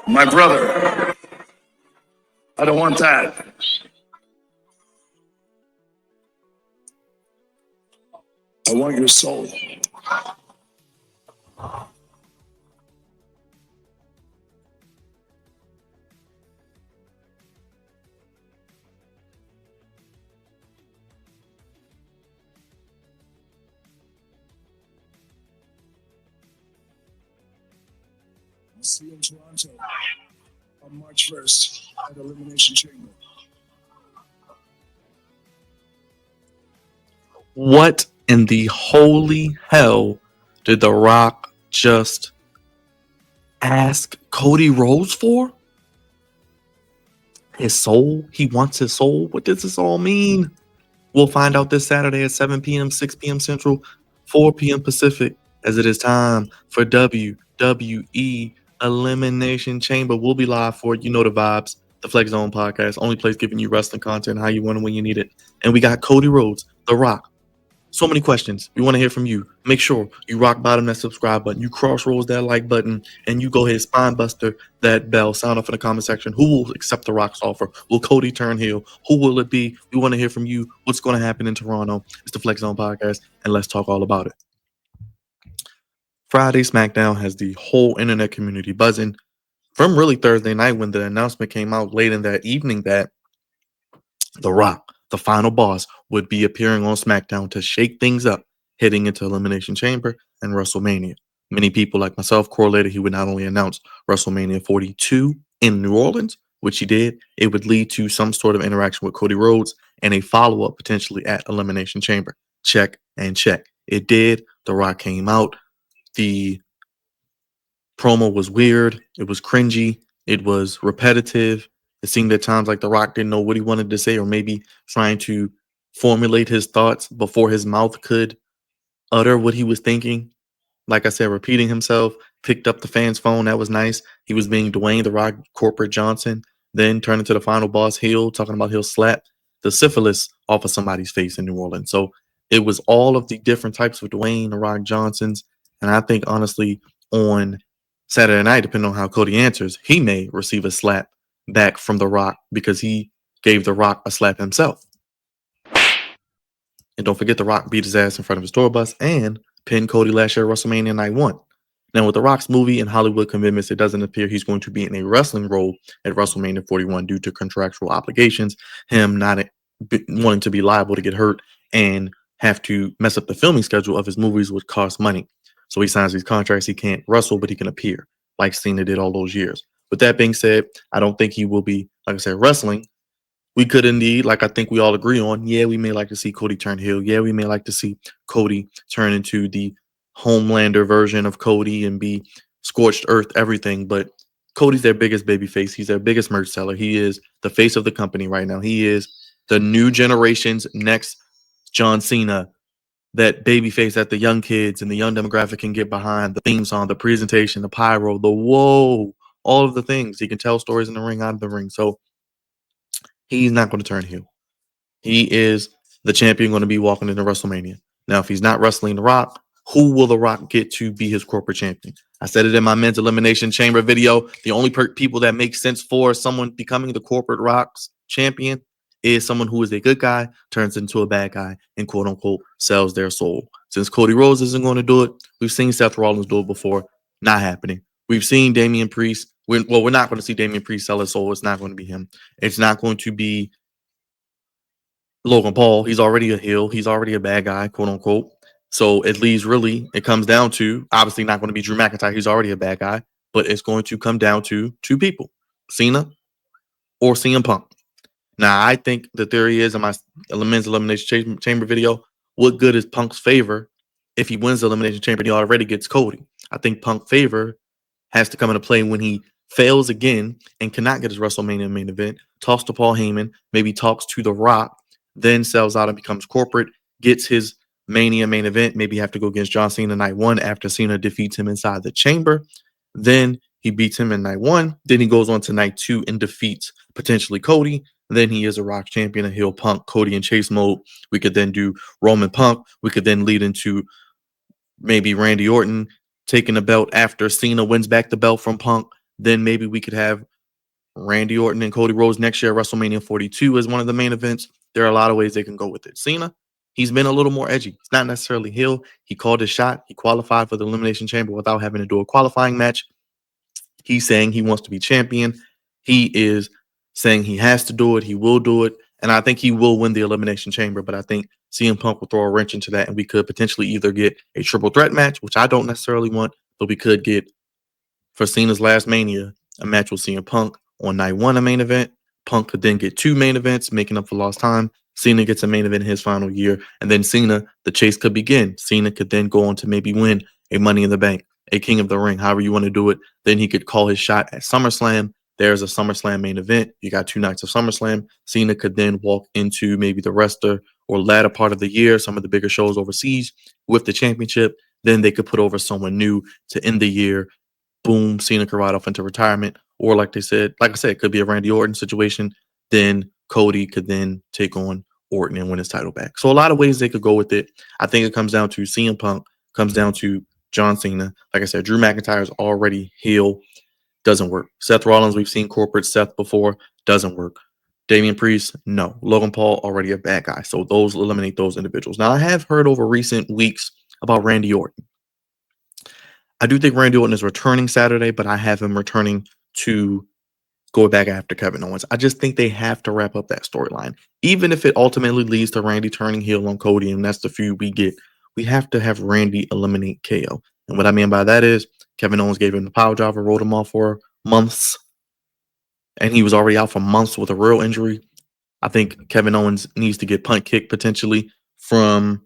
My brother, I don't want that. I want your soul. See you in Toronto on March 1st at Elimination Chamber. What in the holy hell did The Rock just ask Cody Rhodes for? His soul? He wants his soul? What does this all mean? We'll find out this Saturday at 7 p.m., 6 p.m. Central, 4 p.m. Pacific, as it is time for WWE Elimination Chamber. We'll be live for it. You know the vibes. The Flex Zone Podcast, only place giving you wrestling content how you want it when you need it. And we got Cody Rhodes, The Rock. So many questions. We want to hear from you. Make sure you rock bottom that subscribe button, you crossroads that like button, and you go ahead spine buster that bell. Sound off in the comment section. Who will accept The Rock's offer? Will Cody turn heel? Who will it be? We want to hear from you. What's going to happen in Toronto? It's the Flex Zone Podcast, and let's talk all about it. Friday SmackDown has the whole internet community buzzing from really Thursday night when the announcement came out late in that evening that The Rock, the final boss, would be appearing on SmackDown to shake things up heading into Elimination Chamber and WrestleMania. Many people like myself correlated he would not only announce WrestleMania 42 in New Orleans, which he did, it would lead to some sort of interaction with Cody Rhodes and a follow-up potentially at Elimination Chamber. Check and check. It did. The Rock came out. The promo was weird. It was cringy. It was repetitive. It seemed at times like The Rock didn't know what he wanted to say, or maybe trying to formulate his thoughts before his mouth could utter what he was thinking. Like I said, repeating himself, picked up the fan's phone. That was nice. He was being Dwayne The Rock Corporate Johnson, then turned into the final boss heel, talking about he'll slap the syphilis off of somebody's face in New Orleans. So it was all of the different types of Dwayne The Rock Johnsons. And I think, honestly, on Saturday night, depending on how Cody answers, he may receive a slap back from The Rock because he gave The Rock a slap himself. And don't forget, The Rock beat his ass in front of his tour bus and pinned Cody last year at WrestleMania Night 1. Now, with The Rock's movie and Hollywood commitments, it doesn't appear he's going to be in a wrestling role at WrestleMania 41 due to contractual obligations, him not wanting to be liable to get hurt and have to mess up the filming schedule of his movies, which costs money. So he signs these contracts. He can't wrestle, but he can appear, like Cena did all those years. With that being said, I don't think he will be, like I said, wrestling. We could indeed, like I think we all agree on, yeah, we may like to see Cody turn heel. Yeah, we may like to see Cody turn into the Homelander version of Cody and be scorched earth everything. But Cody's their biggest baby face. He's their biggest merch seller. He is the face of the company right now. He is the new generation's next John Cena, that baby face that the young kids and the young demographic can get behind. The theme song, the presentation, the pyro, the whoa, all of the things. He can tell stories in the ring, out of the ring. So he's not going to turn heel. He is the champion going to be walking into WrestleMania. Now, if he's not wrestling The Rock, who will The Rock get to be his corporate champion? I said it in my men's Elimination Chamber video. The only people that make sense for someone becoming the corporate Rock's champion is someone who is a good guy, turns into a bad guy, and quote unquote sells their soul. Since Cody Rhodes isn't going to do it, we've seen Seth Rollins do it before. Not happening. We've seen Damian Priest. We're not going to see Damian Priest sell his soul. It's not going to be him. It's not going to be Logan Paul. He's already a heel. He's already a bad guy, quote unquote. So it leaves really, it comes down to, obviously not going to be Drew McIntyre. He's already a bad guy, but it's going to come down to two people, Cena or CM Punk. Now, I think the theory is in my men's Elimination Chamber video, what good is Punk's favor if he wins the Elimination Chamber and he already gets Cody? I think Punk's favor has to come into play when he fails again and cannot get his WrestleMania main event, talks to Paul Heyman, maybe talks to The Rock, then sells out and becomes corporate, gets his Mania main event, maybe have to go against John Cena night 1 after Cena defeats him inside the chamber. Then he beats him in night 1. Then he goes on to night 2 and defeats potentially Cody. Then he is a Rock champion, a heel Punk, Cody in chase mode. We could then do Roman Punk. We could then lead into maybe Randy Orton taking the belt after Cena wins back the belt from Punk. Then maybe we could have Randy Orton and Cody Rhodes next year at WrestleMania 42 as one of the main events. There are a lot of ways they can go with it. Cena, he's been a little more edgy. He's not necessarily heel. He called his shot. He qualified for the Elimination Chamber without having to do a qualifying match. He's saying he wants to be champion. He is saying he has to do it. He will do it. And I think he will win the Elimination Chamber. But I think CM Punk will throw a wrench into that. And we could potentially either get a triple threat match, which I don't necessarily want, but we could get for Cena's last Mania, a match with CM Punk on night one, a main event. Punk could then get two main events, making up for lost time. Cena gets a main event in his final year. And then Cena, the chase could begin. Cena could then go on to maybe win a Money in the Bank, a King of the Ring, however you want to do it. Then he could call his shot at SummerSlam. There's a SummerSlam main event. You got 2 nights of SummerSlam. Cena could then walk into maybe the rest or latter part of the year, some of the bigger shows overseas with the championship. Then they could put over someone new to end the year. Boom, Cena could ride off into retirement. Or like I said, it could be a Randy Orton situation. Then Cody could then take on Orton and win his title back. So a lot of ways they could go with it. I think it comes down to CM Punk, comes down to John Cena. Like I said, Drew McIntyre is already heel. Doesn't work. Seth Rollins, we've seen corporate Seth before. Doesn't work. Damian Priest, no. Logan Paul, already a bad guy. So those eliminate those individuals. Now, I have heard over recent weeks about Randy Orton. I do think Randy Orton is returning Saturday, but I have him returning to go back after Kevin Owens. I just think they have to wrap up that storyline. Even if it ultimately leads to Randy turning heel on Cody, and that's the feud we get, we have to have Randy eliminate KO. And what I mean by that is Kevin Owens gave him the power driver, rode him off for months, and he was already out for months with a real injury. I think Kevin Owens needs to get punt kicked potentially from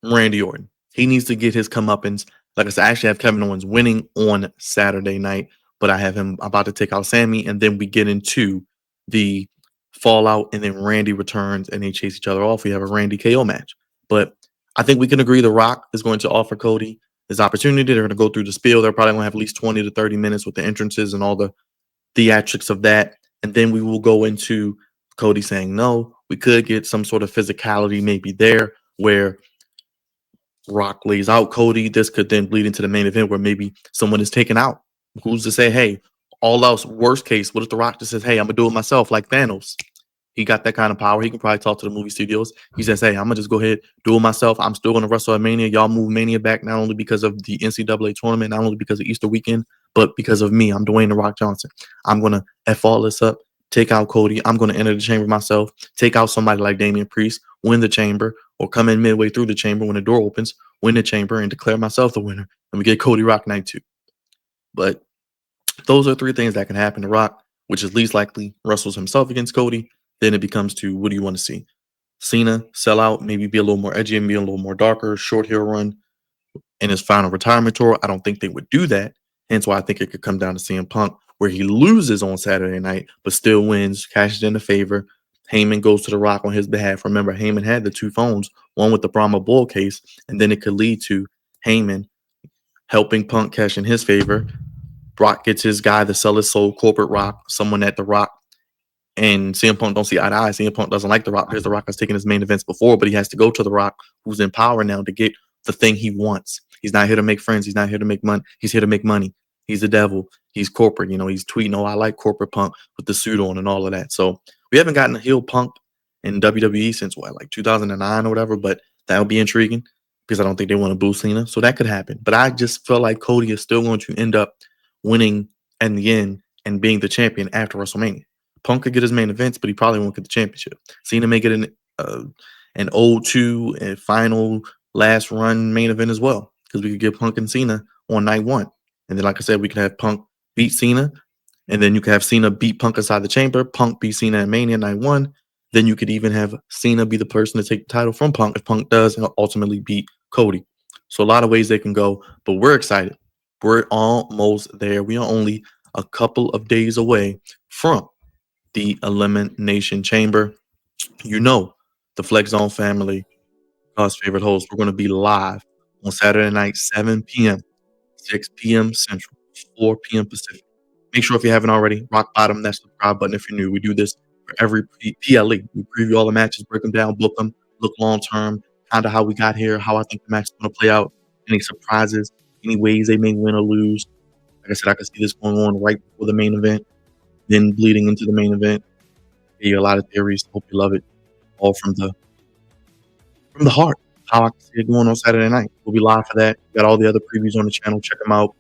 Randy Orton. He needs to get his comeuppance. Like I said, I actually have Kevin Owens winning on Saturday night, but I have him about to take out Sammy, and then we get into the fallout, and then Randy returns, and they chase each other off. We have a Randy KO match. But I think we can agree The Rock is going to offer Cody this opportunity. They're going to go through the spiel. They're probably going to have at least 20 to 30 minutes with the entrances and all the theatrics of that. And then we will go into Cody saying no. We could get some sort of physicality maybe there where Rock lays out Cody. This could then bleed into the main event where maybe someone is taken out. Who's to say, hey, all else, worst case, what if The Rock just says, hey, I'm going to do it myself like Thanos? He got that kind of power. He can probably talk to the movie studios. He says, hey, I'm going to just go ahead, do it myself. I'm still going to wrestle at Mania. Y'all move Mania back not only because of the NCAA tournament, not only because of Easter weekend, but because of me. I'm Dwayne The Rock Johnson. I'm going to F all this up, take out Cody. I'm going to enter the chamber myself, take out somebody like Damian Priest, win the chamber, or come in midway through the chamber when the door opens, win the chamber, and declare myself the winner. And we get Cody Rock night 2. But those are 3 things that can happen to Rock, which is least likely wrestles himself against Cody. Then it becomes to, what do you want to see? Cena sell out, maybe be a little more edgy and be a little more darker, short heel run in his final retirement tour. I don't think they would do that. Hence why I think it could come down to CM Punk, where he loses on Saturday night, but still wins, cashes in a favor. Heyman goes to The Rock on his behalf. Remember, Heyman had the 2 phones, one with the Brahma Bull case, and then it could lead to Heyman helping Punk cash in his favor. Rock gets his guy to sell his soul, corporate Rock, someone at The Rock. And CM Punk don't see eye to eye. CM Punk doesn't like The Rock because The Rock has taken his main events before, but he has to go to The Rock, who's in power now, to get the thing he wants. He's not here to make friends. He's not here to make money. He's here to make money. He's the devil. He's corporate. He's tweeting, oh, I like corporate Punk with the suit on and all of that. So we haven't gotten a heel Punk in WWE since like 2009 or whatever, but that would be intriguing because I don't think they want to boo Cena. So that could happen. But I just feel like Cody is still going to end up winning in the end and being the champion after WrestleMania. Punk could get his main events, but he probably won't get the championship. Cena may get an O2 and final last run main event as well, because we could get Punk and Cena on night 1. And then, like I said, we could have Punk beat Cena, and then you could have Cena beat Punk inside the chamber, Punk beat Cena at Mania night 1. Then you could even have Cena be the person to take the title from Punk if Punk does ultimately beat Cody. So a lot of ways they can go, but we're excited. We're almost there. We are only a couple of days away from the Elimination Chamber. The Flex Zone family, God's favorite host. We're going to be live on Saturday night, 7 p.m., 6 p.m. Central, 4 p.m. Pacific. Make sure if you haven't already, rock bottom that subscribe button if you're new. We do this for every PLE. We preview all the matches, break them down, book them, look long term, kind of how we got here, how I think the match is going to play out, any surprises, any ways they may win or lose. Like I said, I can see this going on right before the main event, then bleeding into the main event. Gave you a lot of theories. Hope you love it. All from the heart. How I can see it going on Saturday night. We'll be live for that. Got all the other previews on the channel. Check them out.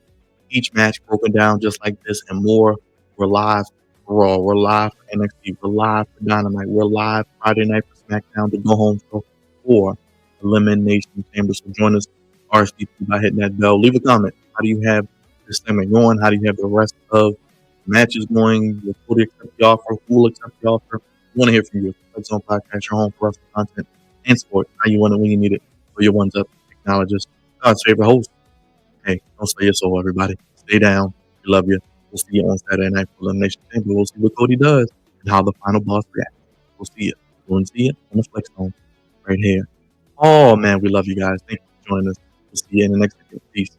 Each match broken down just like this and more. We're live for Raw. We're live for NXT. We're live for Dynamite. We're live Friday night for SmackDown, the go home show for Elimination Chamber. So join us RSVP by hitting that bell. Leave a comment. How do you have this segment going? How do you have the rest of the matches going? Will Cody accept the offer? Who will accept the offer? We want to hear from you. Flex Zone Podcast, your home for wrestling content and sport. How you want it when you need it. Put your ones up. Acknowledge us. God's favorite host. Hey, don't sell your soul, everybody. Stay down. We love you. We'll see you on Saturday night for Elimination Chamber. We'll see what Cody does and how the final boss reacts. We'll see you. We'll see you on the Flex Zone right here. Oh, man, we love you guys. Thank you for joining us. We'll see you in the next video. Peace.